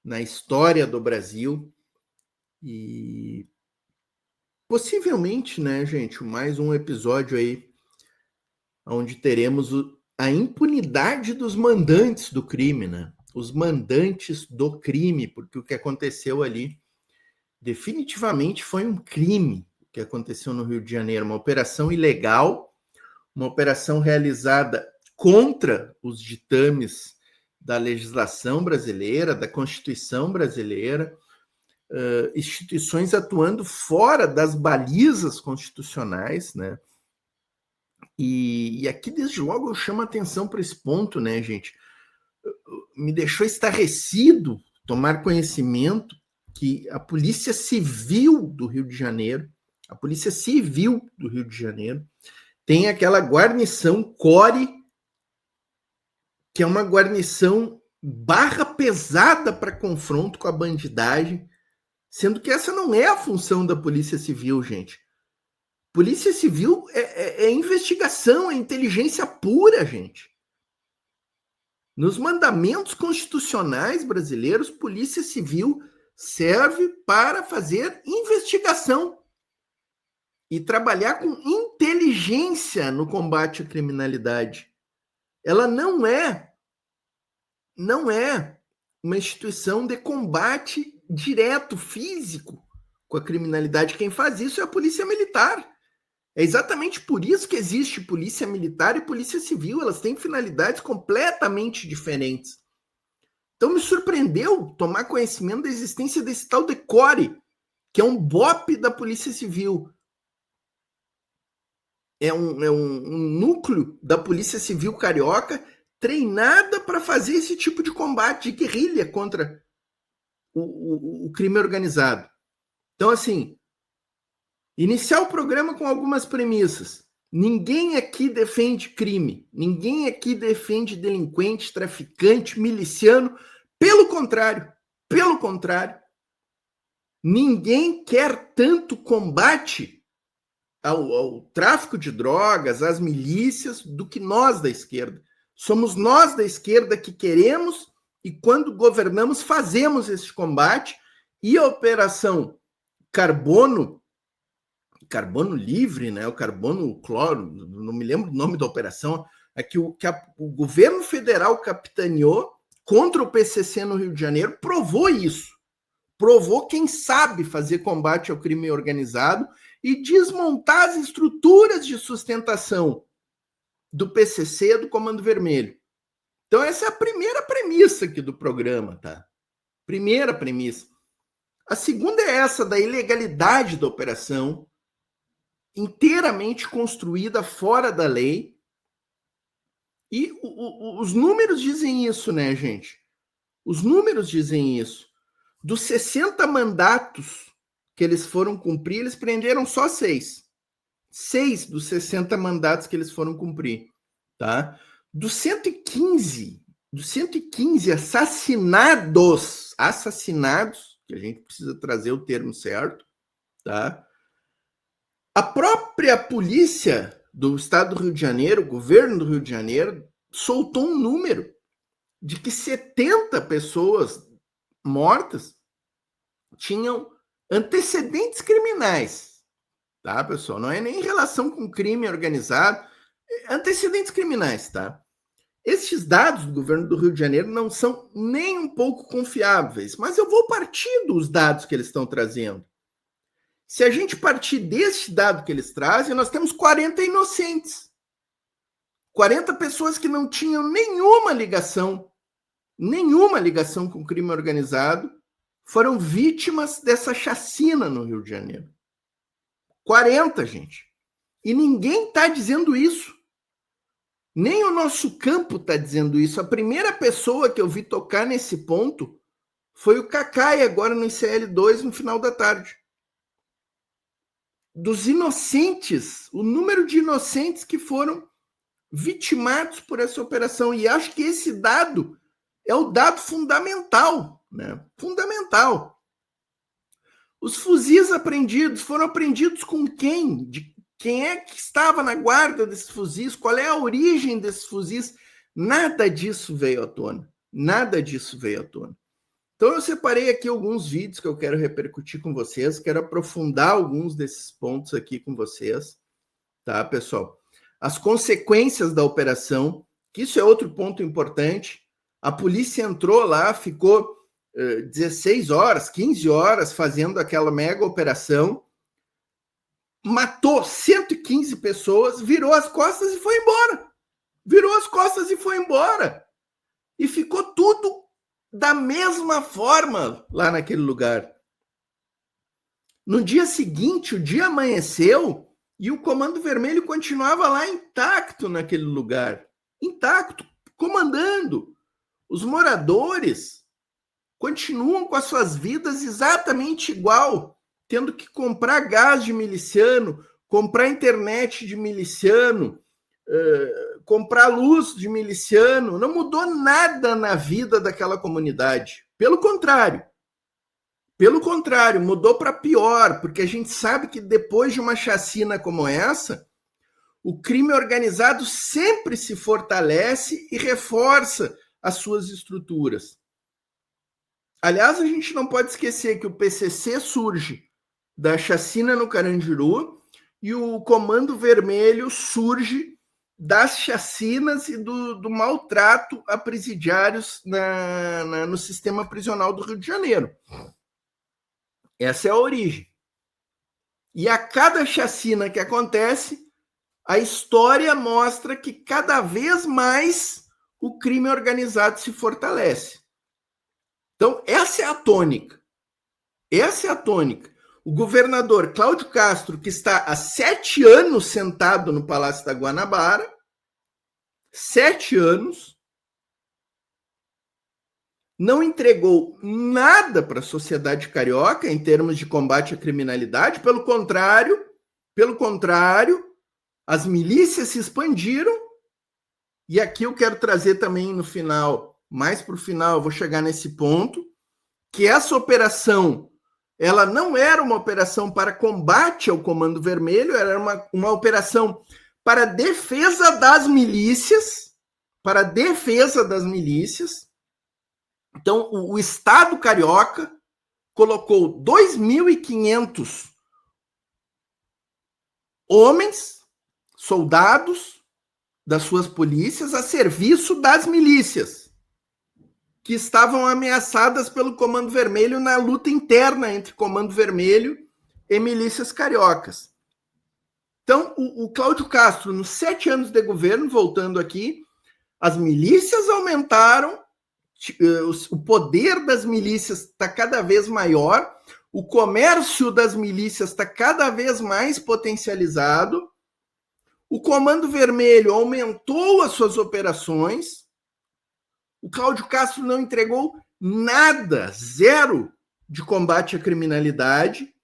na história do Brasil. E possivelmente, né, gente, mais um episódio aí onde teremos a impunidade dos mandantes do crime, né? Os mandantes do crime, porque o que aconteceu ali definitivamente foi um crime que aconteceu no Rio de Janeiro, uma operação ilegal, uma operação realizada contra os ditames da legislação brasileira, da Constituição brasileira, instituições atuando fora das balizas constitucionais, né? E aqui, desde logo, eu chamo a atenção para esse ponto, né, gente? Me deixou estarrecido tomar conhecimento que a Polícia Civil do Rio de Janeiro, tem aquela guarnição CORE, que é uma guarnição barra pesada para confronto com a bandidagem, sendo que essa não é a função da Polícia Civil, gente. Polícia Civil é investigação, é inteligência pura, gente. Nos mandamentos constitucionais brasileiros, Polícia Civil serve para fazer investigação e trabalhar com inteligência no combate à criminalidade. Ela não é uma instituição de combate direto, físico, com a criminalidade. Quem faz isso é a Polícia Militar. É exatamente por isso que existe Polícia Militar e Polícia Civil. Elas têm finalidades completamente diferentes. Então me surpreendeu tomar conhecimento da existência desse tal de CORE, que é um BOP da Polícia Civil. É um núcleo da Polícia Civil carioca treinada para fazer esse tipo de combate, de guerrilha contra o crime organizado. Então, assim, iniciar o programa com algumas premissas. Ninguém aqui defende crime. Ninguém aqui defende delinquente, traficante, miliciano. Pelo contrário. Ninguém quer tanto combate ao tráfico de drogas, às milícias, do que nós da esquerda. Somos nós da esquerda que queremos e, quando governamos, fazemos esse combate. E a operação Carbono Livre, né? O Carbono Cloro, não me lembro o nome da operação, é que o governo federal capitaneou contra o PCC no Rio de Janeiro, provou isso. Provou quem sabe fazer combate ao crime organizado e desmontar as estruturas de sustentação do PCC, do Comando Vermelho. Então essa é a primeira premissa aqui do programa, tá? Primeira premissa. A segunda é essa da ilegalidade da operação, inteiramente construída fora da lei. E os números dizem isso, né, gente? Os números dizem isso. Dos 60 mandatos que eles foram cumprir, eles prenderam só 6. 6 dos 60 mandatos que eles foram cumprir, tá? Dos 115 assassinados, que a gente precisa trazer o termo certo, tá? A própria polícia do estado do Rio de Janeiro, o governo do Rio de Janeiro, soltou um número de que 70 pessoas mortas tinham antecedentes criminais, tá, pessoal? Não é nem em relação com crime organizado, antecedentes criminais, tá? Esses dados do governo do Rio de Janeiro não são nem um pouco confiáveis, mas eu vou partir dos dados que eles estão trazendo. Se a gente partir desse dado que eles trazem, nós temos 40 inocentes. 40 pessoas que não tinham nenhuma ligação com o crime organizado, foram vítimas dessa chacina no Rio de Janeiro. 40, gente. E ninguém está dizendo isso. Nem o nosso campo está dizendo isso. A primeira pessoa que eu vi tocar nesse ponto foi o Cacai, agora no ICL2, no final da tarde. Dos inocentes, o número de inocentes que foram vitimados por essa operação. E acho que esse dado é o dado fundamental, né? Fundamental. Os fuzis apreendidos foram apreendidos com quem? De quem é que estava na guarda desses fuzis? Qual é a origem desses fuzis? Nada disso veio à tona. Nada disso veio à tona. Então eu separei aqui alguns vídeos que eu quero repercutir com vocês, quero aprofundar alguns desses pontos aqui com vocês, tá, pessoal? As consequências da operação, que isso é outro ponto importante. A polícia entrou lá, ficou 16 horas, 15 horas fazendo aquela mega operação, matou 115 pessoas, virou as costas e foi embora. Virou as costas e foi embora. E ficou tudo da mesma forma lá naquele lugar. No dia seguinte, o dia amanheceu e o Comando Vermelho continuava lá intacto naquele lugar. Intacto, comandando. Os moradores continuam com as suas vidas exatamente igual, tendo que comprar gás de miliciano, comprar internet de miliciano, comprar luz de miliciano. Não mudou nada na vida daquela comunidade. Pelo contrário, mudou para pior, porque a gente sabe que depois de uma chacina como essa, o crime organizado sempre se fortalece e reforça as suas estruturas. Aliás, a gente não pode esquecer que o PCC surge da chacina no Carandiru e o Comando Vermelho surge das chacinas e do maltrato a presidiários no sistema prisional do Rio de Janeiro. Essa é a origem. E a cada chacina que acontece, a história mostra que cada vez mais o crime organizado se fortalece. Então, essa é a tônica. Essa é a tônica. O governador Cláudio Castro, que está há 7 anos sentado no Palácio da Guanabara, 7 anos, não entregou nada para a sociedade carioca em termos de combate à criminalidade. Pelo contrário, as milícias se expandiram. E aqui eu quero trazer também no final, mais para o final, eu vou chegar nesse ponto, que essa operação, ela não era uma operação para combate ao Comando Vermelho, era uma operação para defesa das milícias, Então, o Estado carioca colocou 2.500 homens, soldados das suas polícias a serviço das milícias, que estavam ameaçadas pelo Comando Vermelho na luta interna entre Comando Vermelho e milícias cariocas. Então, o Cláudio Castro, nos 7 anos de governo, voltando aqui, as milícias aumentaram, o poder das milícias está cada vez maior, o comércio das milícias está cada vez mais potencializado, o Comando Vermelho aumentou as suas operações, o Cláudio Castro não entregou nada, zero de combate à criminalidade,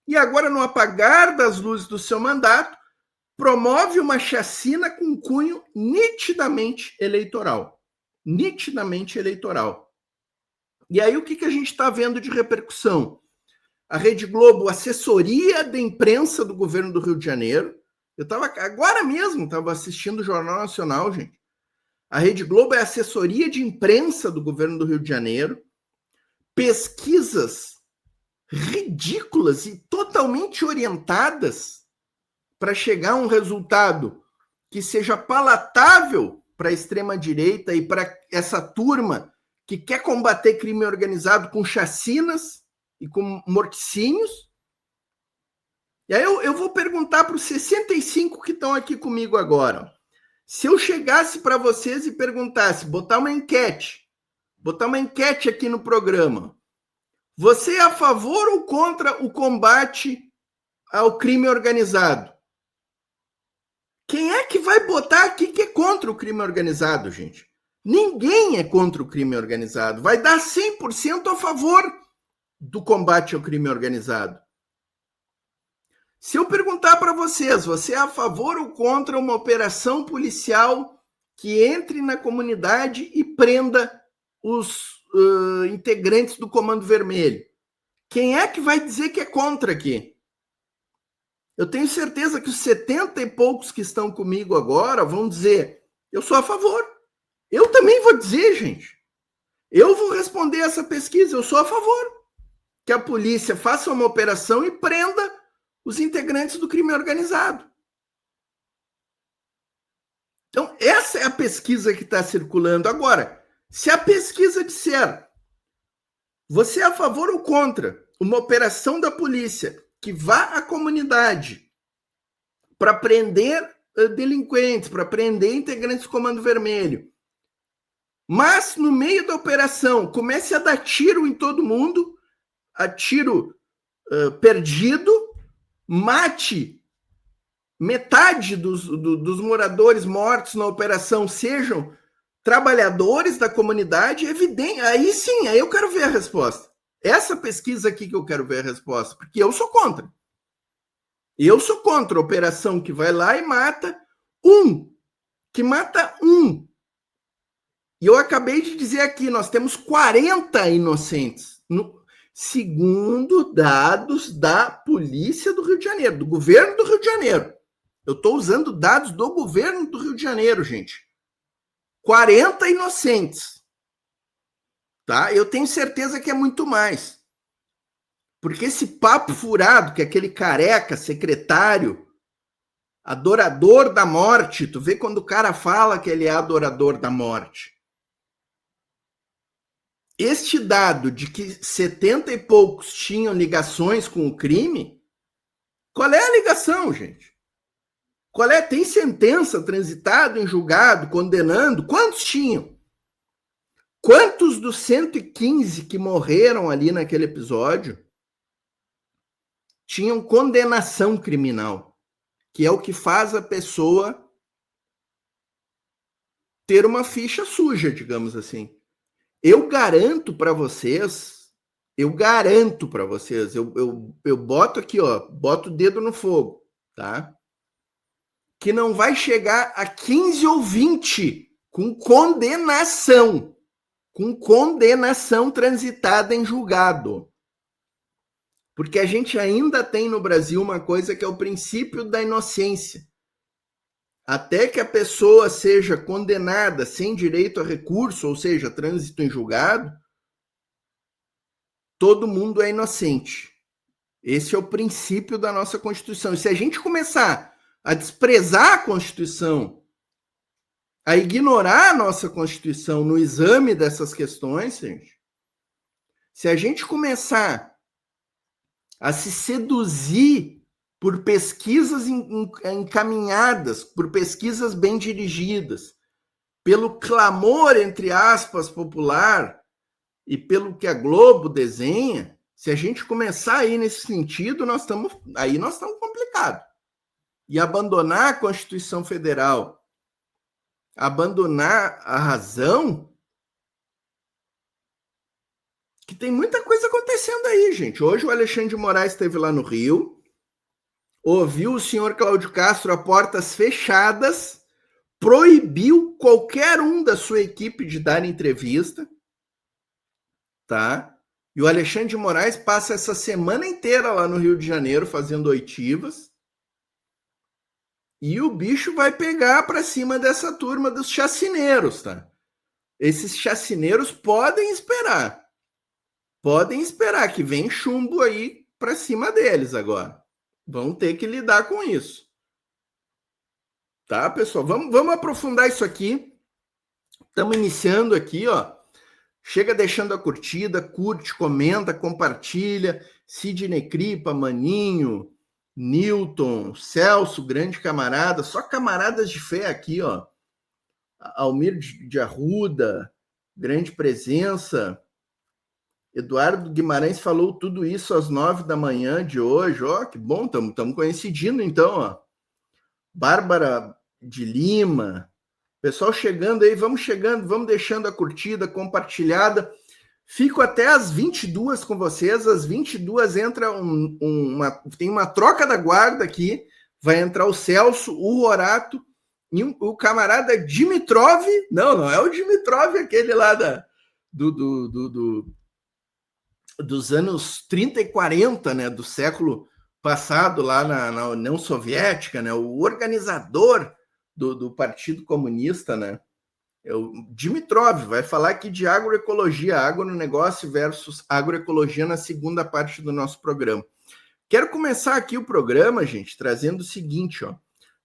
e agora, no apagar das luzes do seu mandato, promove uma chacina com cunho nitidamente eleitoral. Nitidamente eleitoral. E aí, o que a gente está vendo de repercussão? A Rede Globo, assessoria de imprensa do governo do Rio de Janeiro. Eu estava agora mesmo, estava assistindo o Jornal Nacional, gente. A Rede Globo é assessoria de imprensa do governo do Rio de Janeiro. Pesquisas ridículas e totalmente orientadas para chegar a um resultado que seja palatável para a extrema-direita e para essa turma que quer combater crime organizado com chacinas e com morticínios. E aí eu vou perguntar para os 65 que estão aqui comigo agora. Se eu chegasse para vocês e perguntasse, botar uma enquete aqui no programa, você é a favor ou contra o combate ao crime organizado? Quem é que vai botar aqui que é contra o crime organizado, gente? Ninguém é contra o crime organizado. Vai dar 100% a favor do combate ao crime organizado. Se eu perguntar para vocês, você é a favor ou contra uma operação policial que entre na comunidade e prenda os integrantes do Comando Vermelho? Quem é que vai dizer que é contra aqui? Eu tenho certeza que os 70 e poucos que estão comigo agora vão dizer, eu sou a favor. Eu também vou dizer, gente. Eu vou responder essa pesquisa, eu sou a favor que a polícia faça uma operação e prenda os integrantes do crime organizado. Então, essa é a pesquisa que está circulando. Agora, se a pesquisa disser você é a favor ou contra uma operação da polícia que vá à comunidade para prender delinquentes, para prender integrantes do Comando Vermelho, mas no meio da operação comece a dar tiro em todo mundo, a tiro perdido, mate metade dos moradores mortos na operação sejam trabalhadores da comunidade, evidente. Aí sim, aí eu quero ver a resposta. Essa pesquisa aqui que eu quero ver a resposta, porque eu sou contra. Eu sou contra a operação que vai lá e mata um. E eu acabei de dizer aqui, nós temos 40 inocentes, segundo dados da Polícia do Rio de Janeiro, do governo do Rio de Janeiro. Eu estou usando dados do governo do Rio de Janeiro, gente. 40 inocentes. Tá? Eu tenho certeza que é muito mais. Porque esse papo furado, que é aquele careca, secretário, adorador da morte, tu vê quando o cara fala que ele é adorador da morte. Este dado de que 70 e poucos tinham ligações com o crime, qual é a ligação, gente? Qual é? Tem sentença transitada em julgado, condenando? Quantos tinham? Quantos dos 115 que morreram ali naquele episódio tinham condenação criminal? Que é o que faz a pessoa ter uma ficha suja, digamos assim. Eu garanto para vocês, eu boto aqui, ó, boto o dedo no fogo, tá? Que não vai chegar a 15 ou 20 com condenação transitada em julgado. Porque a gente ainda tem no Brasil uma coisa que é o princípio da inocência. Até que a pessoa seja condenada sem direito a recurso, ou seja, trânsito em julgado, todo mundo é inocente. Esse é o princípio da nossa Constituição. E se a gente começar a desprezar a Constituição, a ignorar a nossa Constituição no exame dessas questões, gente, se a gente começar a se seduzir por pesquisas encaminhadas, por pesquisas bem dirigidas, pelo clamor, entre aspas, popular e pelo que a Globo desenha, se a gente começar a ir nesse sentido, nós estamos complicados. E abandonar a Constituição Federal, abandonar a razão, que tem muita coisa acontecendo aí, gente. Hoje o Alexandre de Moraes esteve lá no Rio, ouviu o senhor Cláudio Castro a portas fechadas, proibiu qualquer um da sua equipe de dar entrevista, tá? E o Alexandre de Moraes passa essa semana inteira lá no Rio de Janeiro fazendo oitivas. E o bicho vai pegar para cima dessa turma dos chacineiros, tá? Esses chacineiros podem esperar que vem chumbo aí para cima deles agora. Vão ter que lidar com isso. Tá, pessoal? Vamos aprofundar isso aqui. Estamos iniciando aqui, ó. Chega deixando a curtida, curte, comenta, compartilha. Sidney Cripa, Maninho, Newton, Celso, grande camarada, só camaradas de fé aqui, ó. Almir de Arruda, grande presença. Eduardo Guimarães falou tudo isso às 9 da manhã de hoje, ó, que bom, estamos coincidindo então, ó. Bárbara de Lima, pessoal chegando aí, vamos deixando a curtida compartilhada. Fico até às 22 com vocês. Às 22 entra tem uma troca da guarda aqui. Vai entrar o Celso, o Horato e o camarada Dimitrov. Não é o Dimitrov, aquele lá dos anos 30 e 40, né, do século passado, lá na União Soviética, né, o organizador do Partido Comunista, né? O Dimitrov vai falar aqui de agroecologia, agronegócio versus agroecologia na segunda parte do nosso programa. Quero começar aqui o programa, gente, trazendo o seguinte, ó.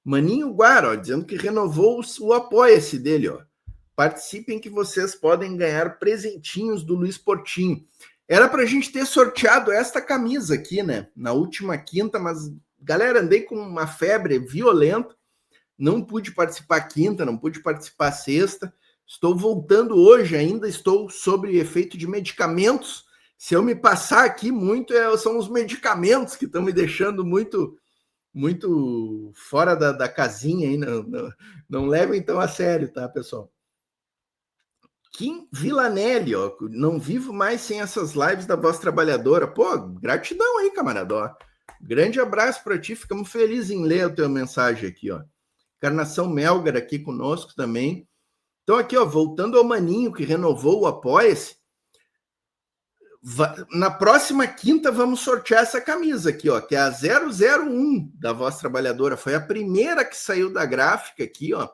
Maninho Guara, ó, dizendo que renovou o apoia-se dele, ó. Participem que vocês podem ganhar presentinhos do Luiz Portinho. Era pra gente ter sorteado esta camisa aqui, né? Na última quinta, mas, galera, andei com uma febre violenta. Não pude participar quinta, não pude participar sexta. Estou voltando hoje, ainda estou sob efeito de medicamentos. Se eu me passar aqui muito, são os medicamentos que estão me deixando muito fora da casinha aí. Não levem tão a sério, tá, pessoal? Kim Villanelli, ó, não vivo mais sem essas lives da Voz Trabalhadora. Pô, gratidão aí, camarada. Ó. Grande abraço para ti, ficamos felizes em ler a tua mensagem aqui, ó. Encarnação Melgar aqui conosco também. Então aqui, ó, voltando ao Maninho, que renovou o Apoia-se, na próxima quinta vamos sortear essa camisa aqui, ó, que é a 001 da Voz Trabalhadora. Foi a primeira que saiu da gráfica aqui, ó.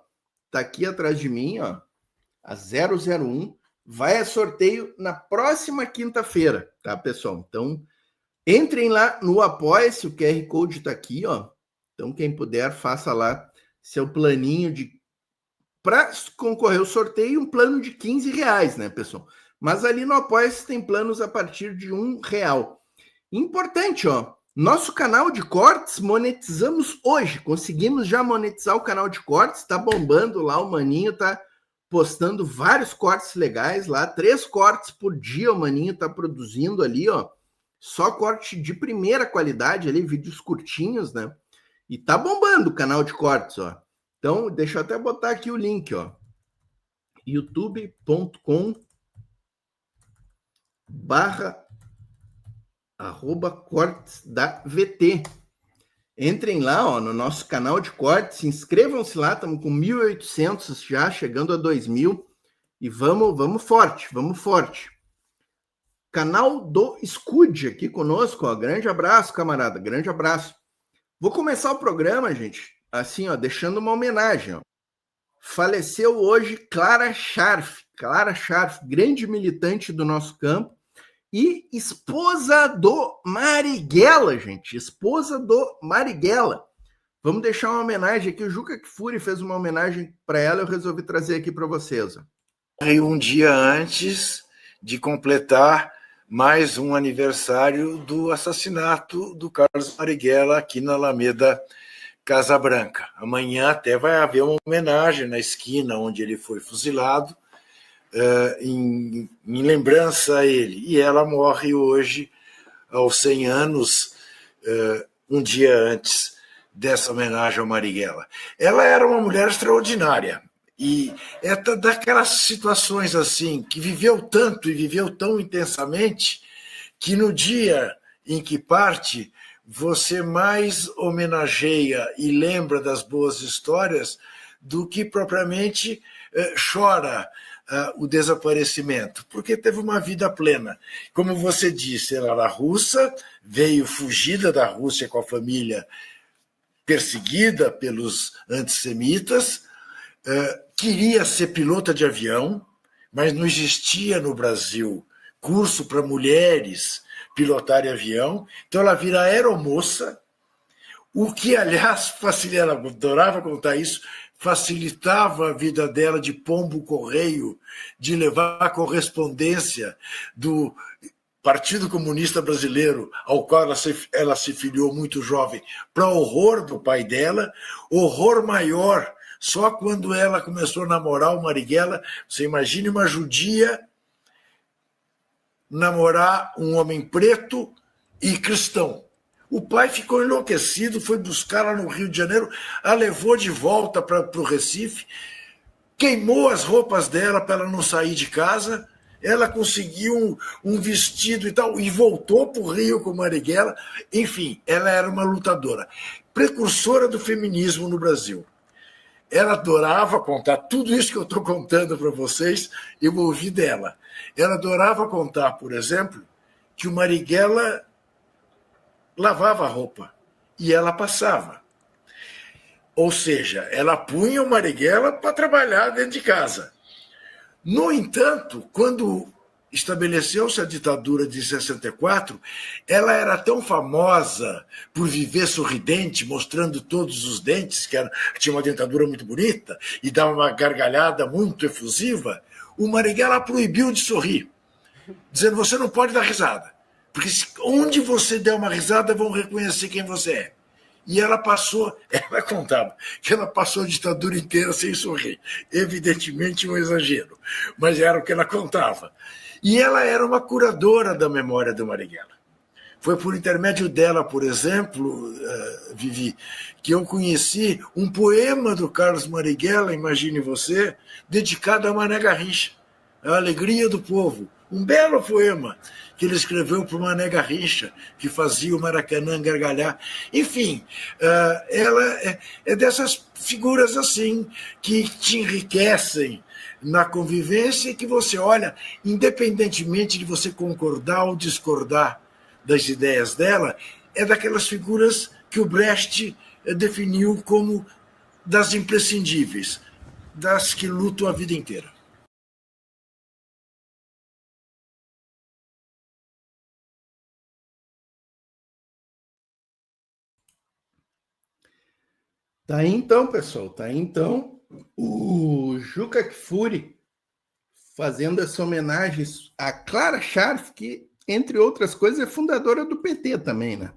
Tá aqui atrás de mim, ó. A 001 vai a sorteio na próxima quinta-feira, tá, pessoal? Então, entrem lá no Apoia-se, o QR Code tá aqui, ó. Então, quem puder, faça lá seu planinho para concorrer ao sorteio, um plano de R$15, né, pessoal? Mas ali no Apoia-se tem planos a partir de R$1. Importante, ó. Nosso canal de cortes monetizamos hoje. Conseguimos já monetizar o canal de cortes. Tá bombando lá, o Maninho tá postando vários cortes legais lá. 3 cortes por dia o Maninho tá produzindo ali, ó. Só corte de primeira qualidade ali, vídeos curtinhos, né? E tá bombando o canal de cortes, ó. Então, deixa eu até botar aqui o link, ó. youtube.com/cortes da VT. Entrem lá, ó, no nosso canal de cortes, inscrevam-se lá, estamos com 1.800 já, chegando a 2.000, e vamos forte, vamos forte. Canal do Scud aqui conosco, ó. Grande abraço, camarada, grande abraço. Vou começar o programa, gente, assim, ó, deixando uma homenagem, ó. Faleceu hoje Clara Scharf, grande militante do nosso campo e esposa do Marighella, gente, esposa do Marighella. Vamos deixar uma homenagem aqui, o Juca Kfouri fez uma homenagem para ela, eu resolvi trazer aqui para vocês. Ó. Um dia antes de completar mais um aniversário do assassinato do Carlos Marighella aqui na Alameda Casa Branca. Amanhã até vai haver uma homenagem na esquina onde ele foi fuzilado, em lembrança a ele. E ela morre hoje, aos 100 anos, um dia antes dessa homenagem ao Marighella. Ela era uma mulher extraordinária. E é daquelas situações assim, que viveu tanto e viveu tão intensamente, que no dia em que parte, você mais homenageia e lembra das boas histórias do que propriamente chora o desaparecimento, porque teve uma vida plena. Como você disse, ela era russa, veio fugida da Rússia com a família, perseguida pelos antissemitas, queria ser pilota de avião, mas não existia no Brasil curso para mulheres pilotarem avião, então ela vira aeromoça, o que, aliás, ela adorava contar isso, facilitava a vida dela de pombo-correio, de levar a correspondência do Partido Comunista Brasileiro, ao qual ela se filiou muito jovem, para horror do pai dela, horror maior. Só quando ela começou a namorar o Marighella, você imagine uma judia namorar um homem preto e cristão. O pai ficou enlouquecido, foi buscá-la no Rio de Janeiro, a levou de volta para o Recife, queimou as roupas dela para ela não sair de casa, ela conseguiu um vestido e tal, e voltou para o Rio com o Marighella. Enfim, ela era uma lutadora, precursora do feminismo no Brasil. Ela adorava contar tudo isso que eu estou contando para vocês, eu ouvi dela. Ela adorava contar, por exemplo, que o Marighella lavava a roupa e ela passava. Ou seja, ela punha o Marighella para trabalhar dentro de casa. No entanto, quando estabeleceu-se a ditadura de 64, ela era tão famosa por viver sorridente, mostrando todos os dentes, tinha uma dentadura muito bonita e dava uma gargalhada muito efusiva, o Marighella proibiu de sorrir, dizendo: você não pode dar risada, porque onde você der uma risada vão reconhecer quem você é. E ela contava que ela passou a ditadura inteira sem sorrir. Evidentemente um exagero, mas era o que ela contava. E ela era uma curadora da memória do Marighella. Foi por intermédio dela, por exemplo, Vivi, que eu conheci um poema do Carlos Marighella, imagine você, dedicado a Mané Garrincha, a alegria do povo. Um belo poema que ele escreveu para o Mané Garrincha, que fazia o Maracanã gargalhar. Enfim, ela é dessas figuras assim, que te enriquecem na convivência e que você olha, independentemente de você concordar ou discordar das ideias dela, é daquelas figuras que o Brecht definiu como das imprescindíveis, das que lutam a vida inteira. Tá aí então, pessoal, tá aí então o Juca Kfouri fazendo essa homenagem a Clara Scharf, que, entre outras coisas, é fundadora do PT também, né?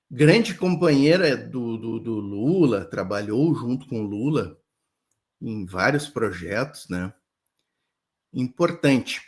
Grande companheira do Lula, trabalhou junto com o Lula em vários projetos, né? Importante.